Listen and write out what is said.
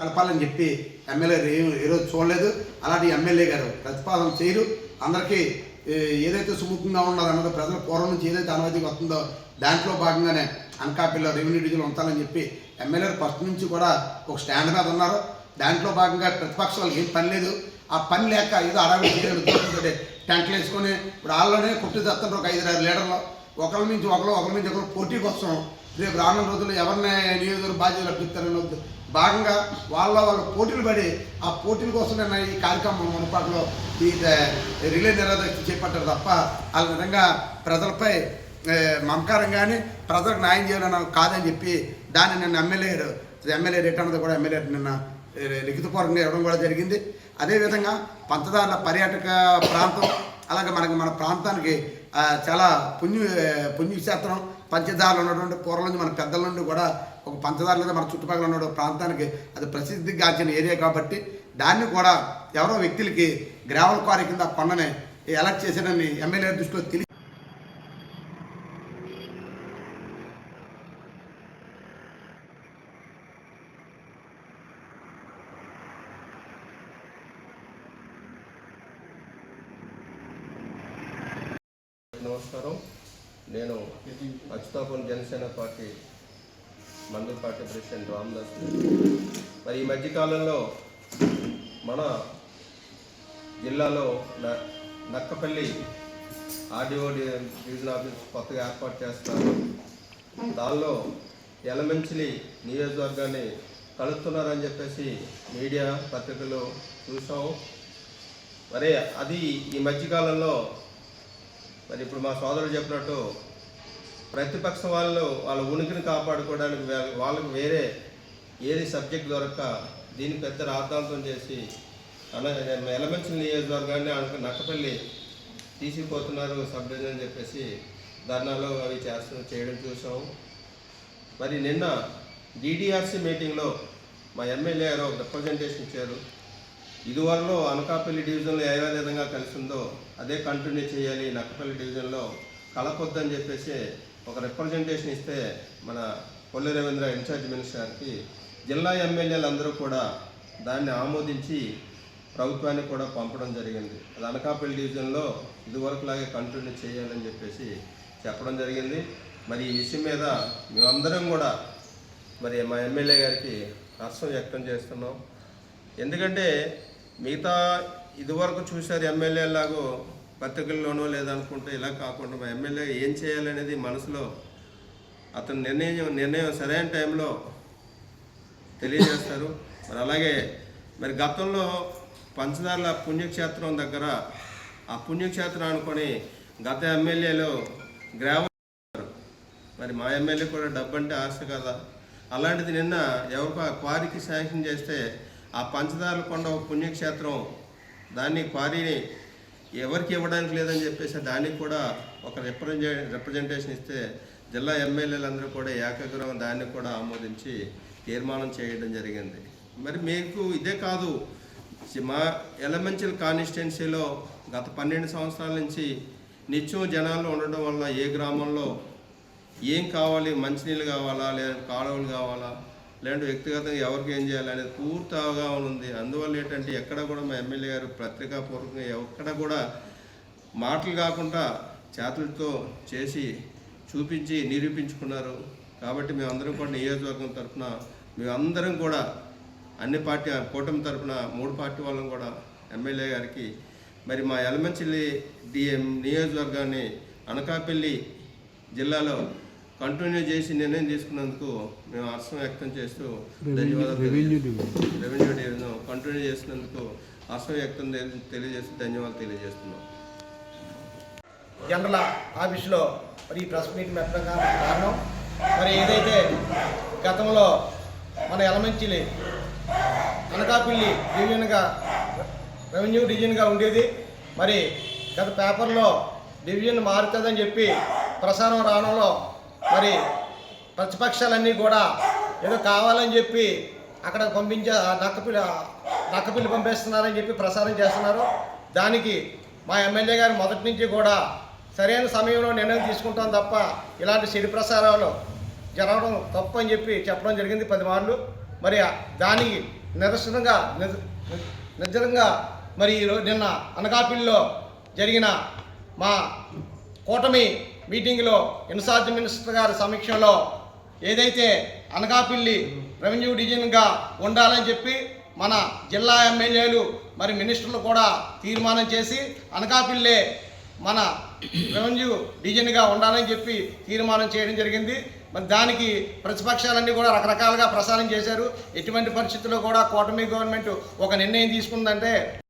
కలపాలని చెప్పి ఎమ్మెల్యే ఏ రోజు చూడలేదు. అలాంటి ఎమ్మెల్యే గారు ప్రతిపాదన చేయరు. అందరికీ ఏదైతే సుముఖంగా ఉన్నదో అన్నదో ప్రజల పూర్వం నుంచి ఏదైతే అనుమతికి వస్తుందో దాంట్లో భాగంగానే అనకాపల్లిలో రెవెన్యూ డివిజన్ ఉంచాలని చెప్పి ఎమ్మెల్యేలు ఫస్ట్ నుంచి కూడా ఒక స్టాండ్ మీద ఉన్నారు. దాంట్లో భాగంగా ప్రతిపక్షాలకు ఏం పని లేదు. ఆ పని లేక ఏదో అడవి ఉద్యోగంతో టెంట్లు వేసుకొని ఇప్పుడు వాళ్ళలోనే కొట్టు తెస్తుంటారు. ఒక 5-6 లీడర్లు ఒకరి నుంచి ఒకరు పోటీ కోసం రేపు రానున్న రోజుల్లో ఎవరిని నియోజకవర్గ బాధ్యతలు అప్పగిస్తారని భాగంగా వాళ్ళ పోటీలు పడి ఆ పోటీల కోసం నేను ఈ కార్యక్రమం మునుపాటులో ఈ రిలే నిరోధక చేపట్టారు తప్ప వాళ్ళ విధంగా ప్రజలపై మమకారం కానీ ప్రజలకు న్యాయం చేయాలని కాదని చెప్పి దాన్ని నిన్న ఎమ్మెల్యే రిటర్న్ కూడా ఎమ్మెల్యే నిన్న లిఖితపూర్వకంగా ఇవ్వడం కూడా జరిగింది. అదేవిధంగా పంచదారుల పర్యాటక ప్రాంతం అలాగే మన ప్రాంతానికి చాలా పుణ్యక్షేత్రం పంచదారులు ఉన్నటువంటి పూర్వం నుంచి మన పెద్దల నుండి కూడా ఒక పంచదార లేదా మన చుట్టుపక్కల ఉన్న ప్రాంతానికి అది ప్రసిద్ధిగాంచిన ఏరియా కాబట్టి దాన్ని కూడా ఎవరో వ్యక్తులకి గ్రావెల్ క్వారీ కింద కొండని ఎలక్ట్ చేశారని ఎమ్మెల్యే దృష్టిలో తెలియ నమస్కారం. నేను అచ్యుతాపురం జనసేన పార్టీ మండల పార్టీ ప్రెసిడెంట్ రామదాస్. మరి ఈ మధ్యకాలంలో మన జిల్లాలో నక్కపల్లి ఆర్డీఓ డివిజన్ ఆఫీస్ కొత్తగా ఏర్పాటు చేస్తున్నారు. దానిలో ఎలమంచిలి నియోజకవర్గాన్ని కలుపుతున్నారని చెప్పేసి మీడియా పత్రికలు చూసాము. మరి అది ఈ మధ్యకాలంలో మరి ఇప్పుడు మా సోదరుడు చెప్పినట్టు ప్రతిపక్ష వాళ్ళ ఉనికిని కాపాడుకోవడానికి వాళ్ళకి వేరే ఏది సబ్జెక్ట్ దొరక్క దీన్ని పెద్ద రాద్ధాంతం చేసి ఎలమంచిలి నియోజకవర్గాన్ని నక్కపల్లి తీసిపోతున్నారు సబ్ డివిజన్ అని చెప్పేసి ధర్నాలు అవి చేయడం చూసాము. మరి నిన్న డిడిఆర్సీ మీటింగ్లో మా ఎమ్మెల్యే గారు రిప్రజెంటేషన్ ఇచ్చారు. ఇదివరలో అనకాపల్లి డివిజన్లో ఏ విధంగా కలిసి ఉందో అదే కంటిన్యూ చేయాలి, నక్కపల్లి డివిజన్లో కలపొద్దని చెప్పేసి ఒక రిప్రజెంటేషన్ ఇస్తే మన కొల్లి రవీంద్ర ఇన్ఛార్జ్ మినిస్టర్కి జిల్లా ఎమ్మెల్యేలు అందరూ కూడా దాన్ని ఆమోదించి ప్రభుత్వానికి కూడా పంపడం జరిగింది. అది అనకాపల్లి డివిజన్లో ఇదివరకులాగే కంటిన్యూ చేయాలని చెప్పేసి చెప్పడం జరిగింది. మరి ఈ విషయం మీద మేమందరం కూడా మరి మా ఎమ్మెల్యే గారికి హర్షం వ్యక్తం చేస్తున్నాం. ఎందుకంటే మిగతా ఇదివరకు చూశారు ఎమ్మెల్యేలాగో పత్రికల్లోనో లేదనుకుంటే ఇలా కాకుండా మా ఎమ్మెల్యే ఏం చేయాలనేది మనసులో అతను నిర్ణయం సరైన టైంలో తెలియజేస్తారు. మరి అలాగే మరి గతంలో పంచదార్ల పుణ్యక్షేత్రం దగ్గర ఆ పుణ్యక్షేత్రం అనుకొని గత ఎమ్మెల్యేలు గ్రావెల్ మరి మా ఎమ్మెల్యే కూడా డబ్బు అంటే ఆశ కదా. అలాంటిది నిన్న ఎవరికో క్వారీకి శాంక్షన్ చేస్తే ఆ పంచదారుల కొండ పుణ్యక్షేత్రం దాన్ని క్వారీని ఎవరికి ఇవ్వడానికి లేదని చెప్పేసి దానికి కూడా ఒక రిప్రజెంటేషన్ ఇస్తే జిల్లా ఎమ్మెల్యేలందరూ కూడా ఏకగ్రహం దాన్ని కూడా ఆమోదించి తీర్మానం చేయడం జరిగింది. మరి మీకు ఇదే కాదు, మా ఎలమంచిల్ కాన్స్టిట్యున్సీలో గత 12 సంవత్సరాల నుంచి నిత్యం జనాలు ఉండడం వల్ల ఏ గ్రామంలో ఏం కావాలి, మంచినీళ్ళు కావాలా లేదా కాలువలు కావాలా లేదంటే వ్యక్తిగతంగా ఎవరికి ఏం చేయాలనేది పూర్తి అవగాహన ఉంది. అందువల్ల ఏంటంటే ఎక్కడ కూడా మా ఎమ్మెల్యే గారు పత్రికాపూర్వకంగా ఎక్కడ కూడా మాటలు కాకుండా చేతులతో చేసి చూపించి నిరూపించుకున్నారు. కాబట్టి మేమందరం కూడా నియోజకవర్గం తరఫున మేమందరం కూడా అన్ని పార్టీ కూటమి తరఫున 3 పార్టీ వాళ్ళం కూడా ఎమ్మెల్యే గారికి మరి మా ఎలమంచిలి నియోజకవర్గాన్ని అనకాపల్లి జిల్లాలో కంటిన్యూ చేసి నిర్ణయం తీసుకున్నందుకు మేము హర్షం వ్యక్తం చేస్తూ ధన్యవాదాలు. రెవెన్యూ డివిజన్ కంటిన్యూ చేసినందుకు హర్షం వ్యక్తం తెలియజేస్తూ ధన్యవాదాలు తెలియజేస్తున్నాం. జనరల్ ఆఫీసులో మరి ఈ ప్రెస్ మీట్ పెట్టడం కారణం మరి ఏదైతే గతంలో మన ఎలమంచిలి అనకాపల్లి డివిజన్గా రెవెన్యూ డివిజన్గా ఉండేది. మరి గత పేపర్లో డివిజన్ మారుతుందని చెప్పి ప్రసారం రావడంలో మరి ప్రతిపక్షాలన్నీ కూడా ఏదో కావాలని చెప్పి అక్కడ పంపించే నక్కపిల్లి పంపిస్తున్నారని చెప్పి ప్రసారం చేస్తున్నారు. దానికి మా ఎమ్మెల్యే గారు మొదటి నుంచి కూడా సరైన సమయంలో నిర్ణయం తీసుకుంటాం తప్ప ఇలాంటి చెడు ప్రసారాలు జరగడం తప్పు అని చెప్పి చెప్పడం జరిగింది 10 మార్లు. మరి దానికి నిజంగా మరి నిన్న అనకాపల్లిలో జరిగిన మా కూటమి మీటింగ్లో ఇన్ఛార్జ్ మినిస్టర్ గారి సమీక్షలో ఏదైతే అనకాపల్లి రెవెన్యూ డివిజన్గా ఉండాలని చెప్పి మన జిల్లా ఎమ్మెల్యేలు మరి మినిస్టర్లు కూడా తీర్మానం చేసి అనకాపల్లి మన రెవెన్యూ డివిజన్గా ఉండాలని చెప్పి తీర్మానం చేయడం జరిగింది. మరి దానికి ప్రతిపక్షాలన్నీ కూడా రకరకాలుగా ప్రసారం చేశారు. ఎటువంటి పరిస్థితుల్లో కూడా కూటమి గవర్నమెంట్ ఒక నిర్ణయం తీసుకుందంటే